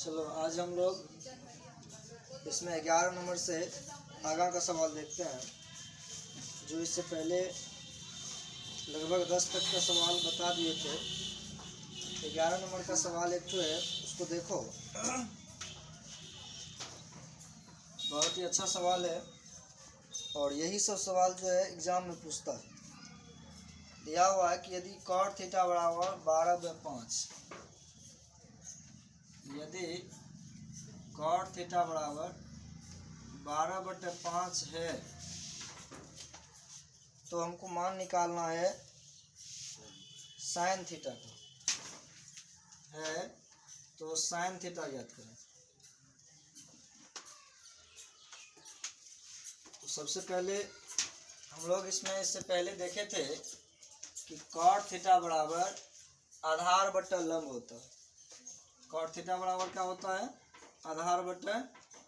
चलो आज हम लोग इसमें 11 नंबर से आगे का सवाल देखते हैं। जो इससे पहले लगभग 10 तक का सवाल बता दिए थे। 11 नंबर का सवाल एक तो है, उसको देखो। बहुत ही अच्छा सवाल है और यही सब सवाल जो है एग्जाम में पूछता है। दिया हुआ है कि यदि cot थीटा बराबर 12/5, यदि cot थीटा बराबर 12/5 है तो हमको मान निकालना है साइन थीटा का है, तो साइन थीटा ज्ञात करें। तो सबसे पहले हम लोग इससे पहले देखे थे कि cot थीटा बराबर आधार बट्टा लंब होता है। cot थीटा बराबर क्या होता है? आधार बट्टा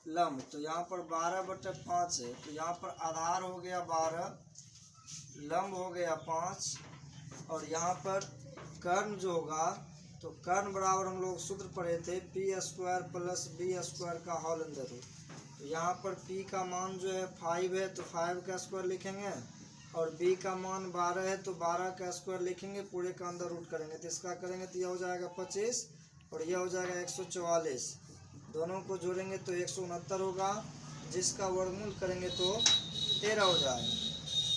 लंब। तो यहाँ पर 12/5 है, तो यहाँ पर आधार हो गया 12, लंब हो गया 5, और यहाँ पर कर्ण जो होगा तो कर्ण बराबर हम लोग सूत्र पढ़े थे p² + b² का होल अंडर रूट। तो यहाँ पर p का मान जो है 5 है तो 5 का स्क्वायर लिखेंगे, और b का मान 12 है तो 12 का स्क्वायर लिखेंगे, पूरे का अंदर रूट करेंगे तो इसका करेंगे तो यह हो जाएगा 25 और यह हो जाएगा 144। दोनों को जोड़ेंगे तो 169 होगा, जिसका वर्गमूल करेंगे तो 13 हो जाएगा।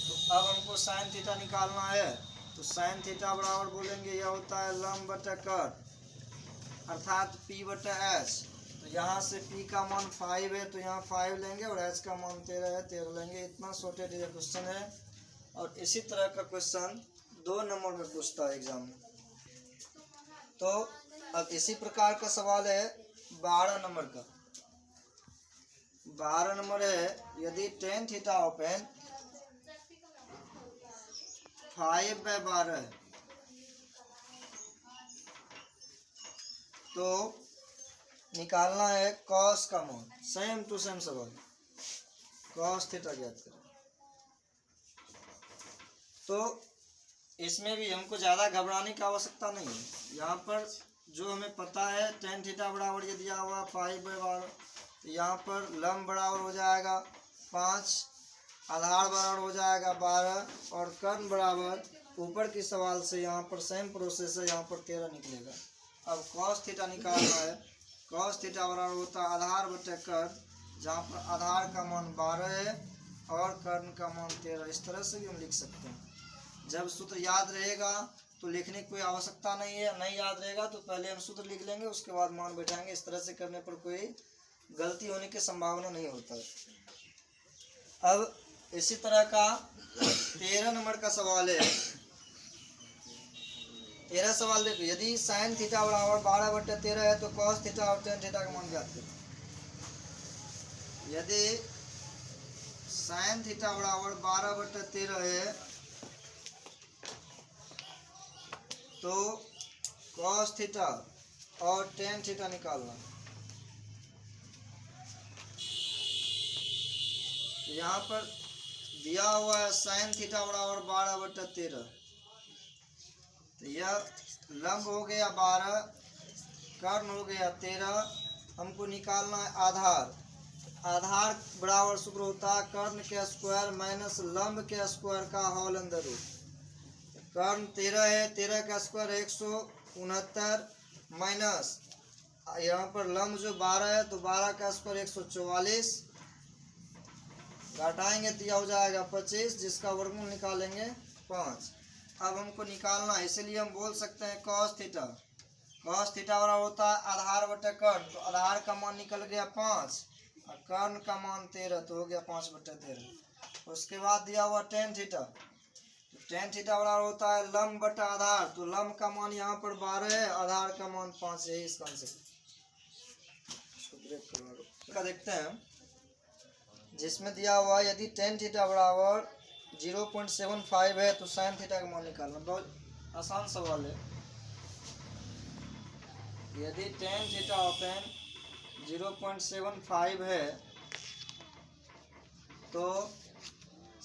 तो अब हमको साइन थीटा निकालना है, तो साइन थीटा बराबर बोलेंगे यह होता है लंब बटा कर्ण अर्थात p/h। तो यहाँ से p का मान 5 है तो यहाँ 5 लेंगे और h का मान 13 है, 13 लेंगे। इतना शॉर्टेड ये क्वेश्चन है और इसी तरह का क्वेश्चन 2 नंबर में पूछता है एग्जाम में। तो अब इसी प्रकार का सवाल है 12 नंबर का। 12 नंबर है यदि tan थीटा ओपन 5/12 है तो निकालना है cos का मान। सेम टू सेम सवाल, cos थीटा ज्ञात करें। तो इसमें भी हमको ज़्यादा घबराने की आवश्यकता नहीं है। यहाँ पर जो हमें पता है tan थीटा बराबर ये दिया हुआ 5/12, तो यहाँ पर लंब बराबर हो जाएगा 5, आधार बराबर हो जाएगा 12 और कर्ण बराबर ऊपर की सवाल से यहाँ पर सेम प्रोसेस है, यहाँ पर 13 निकलेगा। अब cos थीटा निकालना है। cos थीटा बराबर होता है आधार बटे कर्ण, जहाँ पर आधार का मान 12 है और कर्ण का मान 13। इस तरह से भी हम लिख सकते हैं। जब सूत्र याद रहेगा तो लिखने की कोई आवश्यकता नहीं है, नहीं याद रहेगा तो पहले हम सूत्र लिख लेंगे, उसके बाद मान बैठाएंगे। इस तरह से करने पर कोई गलती होने की संभावना नहीं होता है। अब इसी तरह का 13 नंबर का सवाल है। 13 सवाल देखो, यदि साइन थीटा बराबर 12/13 है तो cos थीटा और tan थीटा का मान ज्ञात करें। यदि साइन थीटा बराबर 12/13 है तो cos थीटा और tan थीटा निकालना। यहाँ पर दिया हुआ है साइन थीटा बराबर 12/13, तो यह लंब हो गया 12, कर्ण हो गया 13। हमको निकालना है आधार। आधार बराबर सूत्र होता है कर्ण के स्क्वायर माइनस लंब के स्क्वायर का होल अंडर रूट। कर्ण 13 है, 13 का स्क्वायर 169 माइनस यहाँ पर लंब जो 12 है तो 12 का स्क्वायर 144, घटाएंगे तो यह हो जाएगा 25, जिसका वर्गमूल निकालेंगे 5। अब हमको निकालना है, इसलिए हम बोल सकते हैं cos थीटा। cos थीटा बराबर होता है आधार बटे कर्ण, तो आधार का मान निकल गया 5 और कर्ण का मान 13, तो हो गया 5/13। उसके बाद दिया हुआ tan थीटा। तो tan थीटा बराबर होता है लंब बटा आधार, तो लंब का मान यहाँ पर 12 है, आधार का मान 5 है। इसका आंसर का देखते हैं, जिसमें दिया हुआ यदि tan थीटा बराबर 0.75 है तो साइन थीटा का मान निकालना। बहुत आसान सवाल है। यदि tan थीटा ओपन 0.75 है तो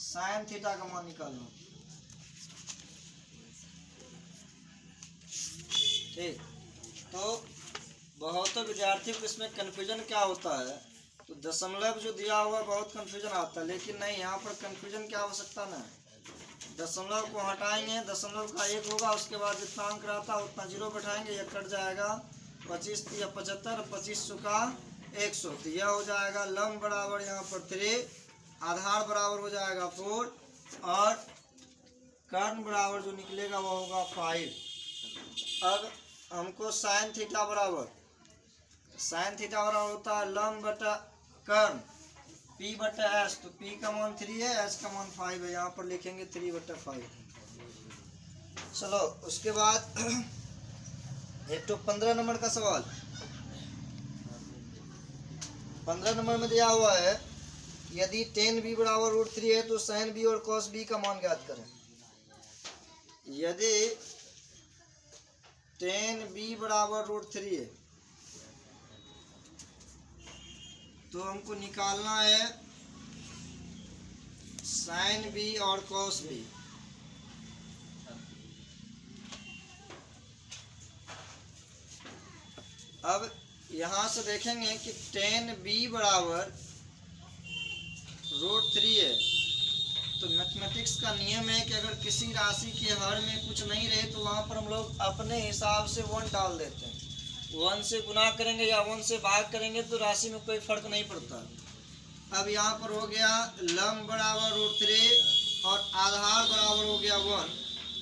साइन थीटा का मान निकालना। ठीक, तो बहुतों विद्यार्थियों को इसमें कन्फ्यूजन क्या होता है, तो दशमलव जो दिया हुआ है बहुत कन्फ्यूजन आता है, लेकिन नहीं, यहाँ पर कन्फ्यूजन की आवश्यकता नहीं है। दशमलव को हटाएंगे, दशमलव का 1 होगा, उसके बाद जितना अंक रहता है उतना 0 बैठाएंगे, यह कट जाएगा। 25 या 75, 25 चुका 100, तो यह हो जाएगा लंब बराबर यहाँ पर 3, आधार बराबर हो जाएगा 4 और कर्ण बराबर जो निकलेगा वो होगा 5। अब हमको साइन थीटा बराबर होता है लंब बटा कर्ण P बटा S, तो P का मान 3 है, S का मान 5 है, यहाँ पर लिखेंगे 3/5। चलो उसके बाद एक तो 15 नंबर का सवाल, 15 नंबर में दिया हुआ है यदि tan b बराबर √3 है तो sin b और cos b का मान ज्ञात करें। यदि tan b बराबर √3 है तो हमको निकालना है sin b और cos b। अब यहाँ से देखेंगे कि tan b बराबर √3 है, तो मैथमेटिक्स का नियम है कि अगर किसी राशि के हर में कुछ नहीं रहे तो वहाँ पर हम लोग अपने हिसाब से 1 डाल देते हैं। 1 से गुना करेंगे या 1 से भाग करेंगे तो राशि में कोई फर्क नहीं पड़ता। अब यहाँ पर हो गया लंब बराबर √3 और आधार बराबर हो गया 1।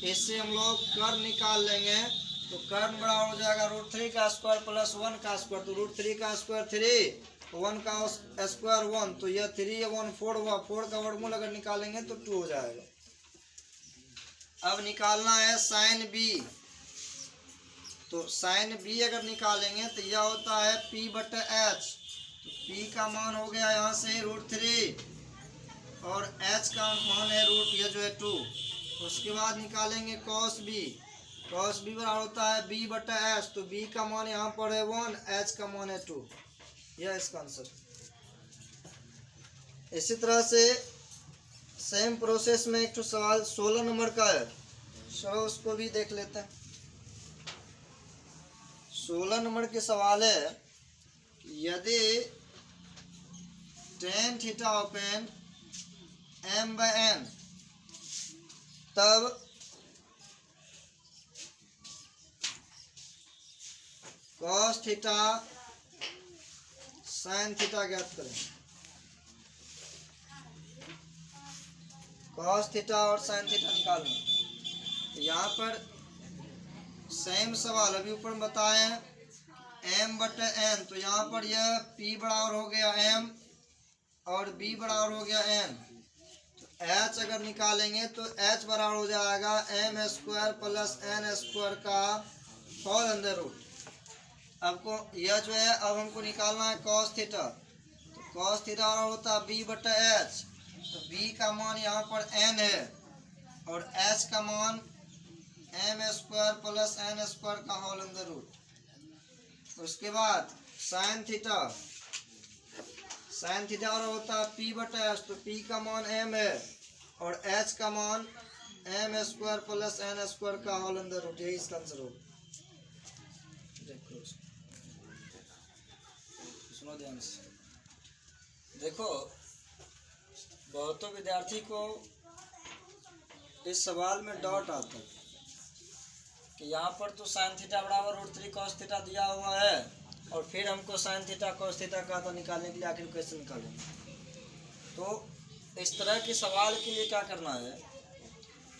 इससे हम लोग कर्ण निकाल लेंगे, तो कर्ण बराबर हो जाएगा √3 का स्क्वायर प्लस 1 का स्क्वायर, तो √3 का स्क्वायर 3, 1 का स्क्वायर 1, तो यह 3 या 1 4 हुआ, 4 का वर्गमूल अगर निकालेंगे तो 2 हो जाएगा। अब निकालना है साइन b, तो साइन b अगर निकालेंगे तो यह होता है P बटा H, तो P का मान हो गया यहाँ से √3 और H का मान है यह जो है 2। उसके बाद निकालेंगे cos b बराबर होता है B बटा H, तो B का मान यहाँ पर है 1, H का मान है 2। यह इसका आंसर। इसी तरह से सेम प्रोसेस में एक तो सवाल 16 नंबर का है, चलो उसको भी देख लेते हैं। 16 नंबर के सवाल है यदि tan थीटा ओपन m/n तब cos थीटा sin थीटा ज्ञात करें। cos थीटा और sin थीटा निकालना, तो यहाँ पर सेम सवाल अभी ऊपर बताए m बटे n, तो यहाँ पर यह P बराबर हो गया m और B बराबर हो गया n, तो H अगर निकालेंगे तो H बराबर हो जाएगा m² प्लस n² का होल अंडर रूट। आपको यह जो है अब हमको निकालना है cos थीटा, तो cos थीटा होता है B बटा H, तो B का मान यहाँ पर n है और H का मान m² प्लस n² का होल अंडर रूट। उसके बाद साइन थीटा और होता है P बटा H, तो P का मान m है और H का मान m² प्लस n² का होल अंडर रूट। यही इसका आंसर होगा। सुनो ध्यान से, देखो बहुतों विद्यार्थी को इस सवाल में डाउट आता है कि यहाँ पर तो साइन थीटा बराबर √3 cos थीटा दिया हुआ है और फिर हमको साइन थीटा cos थीटा का तो निकालने के लिए आखिर कैसे निकालेंगे। तो इस तरह के सवाल के लिए क्या करना है,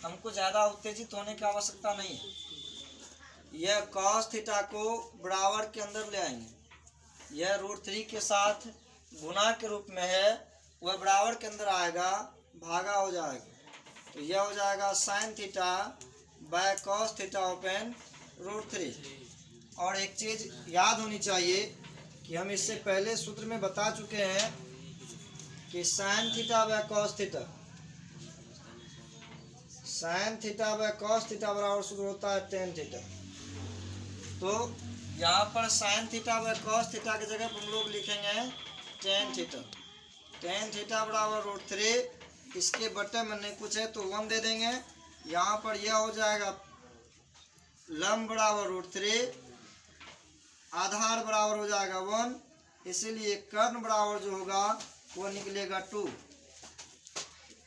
हमको ज़्यादा उत्तेजित होने की आवश्यकता नहीं है। यह cos थीटा को बराबर के अंदर ले आएंगे, यह √3 के साथ गुना के रूप में है, वह बराबर के अंदर आएगा, भागा हो जाएगा, तो यह हो जाएगा sine theta by cos theta open √3। और एक चीज़ याद होनी चाहिए कि हम इससे पहले सूत्र में बता चुके हैं कि sine theta by cos theta, sine theta by cos theta बराबर सूत्र होता है tan थीटा। तो यहाँ पर sine theta by cos theta की जगह हम लोग लिखेंगे tan थीटा। tan थीटा बराबर √3, इसके बटे में नहीं कुछ है तो 1 दे देंगे। यहाँ पर यह हो जाएगा लंब बराबर √3 आधार बराबर हो जाएगा 1, इसीलिए कर्ण बराबर जो होगा वो निकलेगा 2।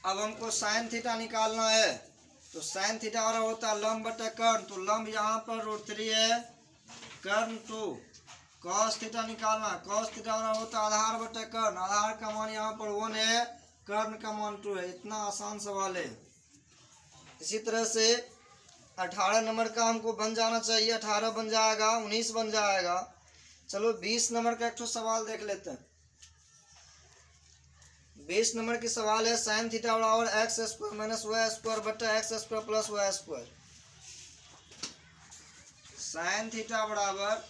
अब हमको साइन थीटा निकालना है, तो साइन थीटा बराबर होता है लंब बटे कर्ण, तो लंब यहाँ पर √3 है, कर्ण 2। कॉस थीटा निकालना, कॉस थीटा बराबर होता है आधार बटे कर्ण, आधार का मान यहाँ पर 1 है, कर्ण का मान 2 है। इतना आसान सवाल है। इसी तरह से 18 नंबर का हमको बन जाना चाहिए, 18 बन जाएगा, 19 बन जाएगा। चलो 20 नंबर का एक तो सवाल देख लेते हैं। 20 नंबर की सवाल है साइन थीटा बराबर x² - y² बटे x² plus y²। Sine theta बराबर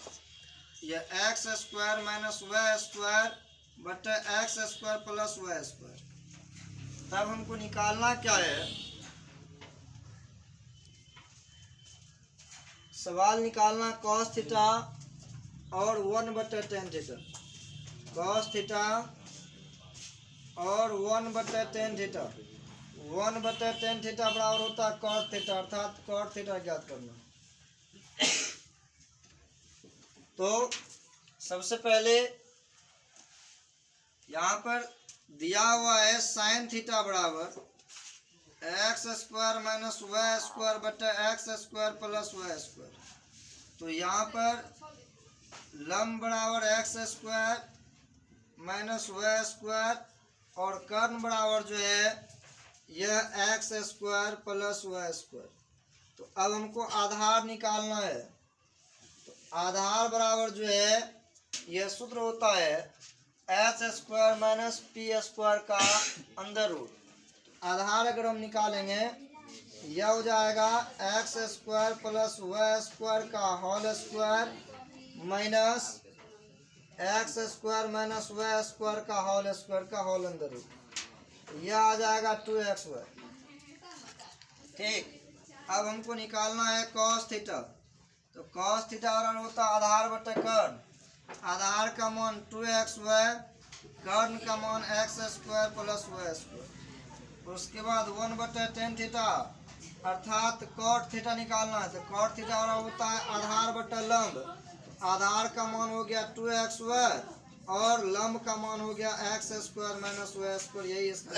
यह x² - y² बटे x² प्लस y²। तब हमको निकालना क्या है, सवाल निकालना कॉस थीटा और 1 बटे टेन थीटा, कॉस थीटा और 1 बटे टेन थीटा। 1 बटे टेन थीटा बराबर होता है कॉस थीटा, अर्थात कॉस थीटा ज्ञात करना। तो सबसे पहले यहाँ पर दिया हुआ है साइन थीटा बराबर x² - y² बटे x² प्लस y²। तो यहाँ पर लंब बराबर x² - y² और कर्ण बराबर जो है यह x² प्लस y²। तो अब हमको आधार निकालना है, तो आधार बराबर जो है यह सूत्र होता है h² - p² का अंडर रूट। आधार अगर हम निकालेंगे यह हो जाएगा x² प्लस y² का whole square minus x² - y² का होल स्क्वायर का होल अंडर रूट, यह आ जाएगा 2xy। ठीक, अब हमको निकालना है कॉस थीटा। तो कॉस थीटा बराबर होता है आधार बटे कर्ण, आधार का मान 2xy, कर्ण का मान x² प्लस y²। उसके बाद 1 बटे टेन थीटा अर्थात कॉट थीटा निकालना है, तो कॉट थीटा होता है आधार बटे लंब, आधार का मान हो गया 2xy और लंब का मान हो गया x² - y²। यही इसका